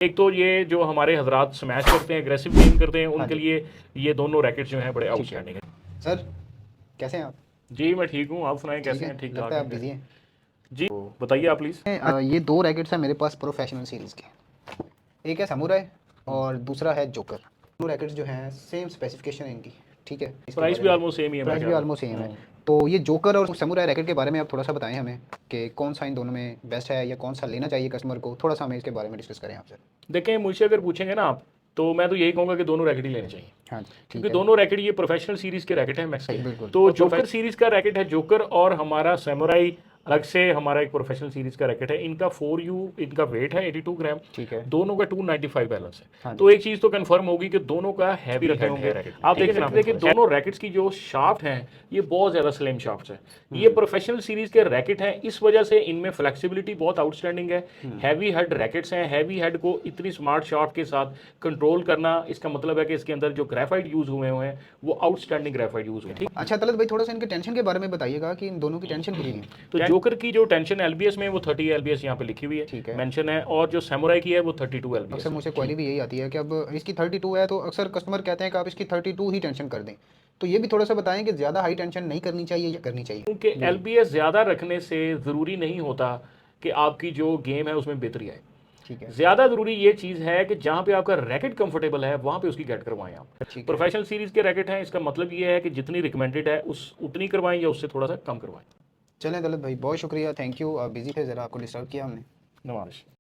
एक तो ये जो हमारे हजरात स्मैश करते हैं, एग्रेसिव गेम करते हैं, उनके लिए ये दोनों रैकेट्स जो हैं बड़े आउटस्टैंडिंग हैं। सर कैसे हैं आप? जी मैं ठीक हूँ, आप सुनाएं ठीक कैसे है, हैं? ठीक ठाक लगता है आप हैं? बिजी हैं। जी तो बताइए आप प्लीज़। ये दो रैकेट्स हैं मेरे पास प्रोफेशनल सीरीज़ के। एक है समुराई और दूसरा है जोकर। दोनों रैकेट्स जो हैं सेम स्पेसिफिकेशन है इनकी, ठीक है। इसके प्राइस बारे भी में ऑलमोस्ट सेम ही है मेरे प्राइस भी ख्याल ऑलमोस्ट सेम है। में। तो ये जोकर और समुराई रैकेट के बारे में आप थोड़ा सा बताएं हमें कि कौन सा इन दोनों में बेस्ट है या कौन सा लेना चाहिए कस्टमर को, थोड़ा सा हमें इसके बारे में डिस्कस करें आपसे। देखें, मुझसे अगर पूछेंगे ना आप, तो मैं तो यही कहूँगा कि दोनों रैकेट ही लेने चाहिए, हाँ क्योंकि ठीक है। दोनों रैकेट ये प्रोफेशनल सीरीज के रैकेट हैं मैक्स के। बिल्कुल। तो जोकर सीरीज का रैकेट है जोकर, और हमारा सैमुराई अलग से हमारा एक प्रोफेशनल सीरीज का रैकेट है। इनका 4U इनका वेट है 82 ग्राम, ठीक है। दोनों का 295 बैलेंस है। हाँ जी। तो एक चीज़ तो कंफर्म होगी कि दोनों का हैवी रखे होंगे। आप देख सकते हैं कि दोनों रैकेट्स की जो शाफ्ट हैं ये बहुत ज़्यादा स्लिम शाफ्ट है। ये प्रोफेशनल सीरीज के रैकेट हैं, इस वजह से इनमें फ्लेक्सिबिलिटी बहुत आउटस्टैंडिंग है। हैवी हेड रैकेट्स हैं, हैवी हेड को इतनी स्मार्ट शाफ्ट के साथ कंट्रोल करना, इसका मतलब है कि इसके अंदर जो ग्रेफाइट यूज़ हुए हैं वो आउटस्टैंडिंग ग्रेफाइट यूज़ हुए हैं। ठीक। अच्छा तलत भाई, थोड़ा सा इनके टेंशन के बारे में बताइएगा कि इन दोनों की टेंशन कितनी है। तो जोकर की जो टेंशन एलबीएस में वो 30 एलबीएस यहाँ पे लिखी हुई ठीक है, है। मेंशन है, और जो सैमुराई की है वो 32 एलबीएस अक्सर है। मुझसे क्वेरी भी यही आती है कि अब इसकी 32 है तो अक्सर कस्टमर कहते हैं कि आप इसकी 32 ही टेंशन कर दें। तो ये भी थोड़ा सा बताएं कि ज़्यादा हाई टेंशन नहीं करनी चाहिए या करनी चाहिए। क्योंकि एलबीएस ज़्यादा रखने से ज़रूरी नहीं होता कि आपकी जो गेम है उसमें बेहतरी आए। ठीक है। ज़्यादा ज़रूरी ये चीज़ है कि जहाँ पे आपका रैकेट कंफर्टेबल है वहाँ पे उसकी गेट करवाएं आप। ठीक है। प्रोफेशनल सीरीज़ के रैकेट हैं, इसका मतलब ये है कि जितनी रिकमेंडेड है उस उतनी करवाएं या उससे थोड़ा सा कम करवाएं। चलें दौलत भाई, बहुत शुक्रिया, थैंक यू। आप बिज़ी थे ज़रा, आपको डिस्टर्ब किया हमने। नवाज।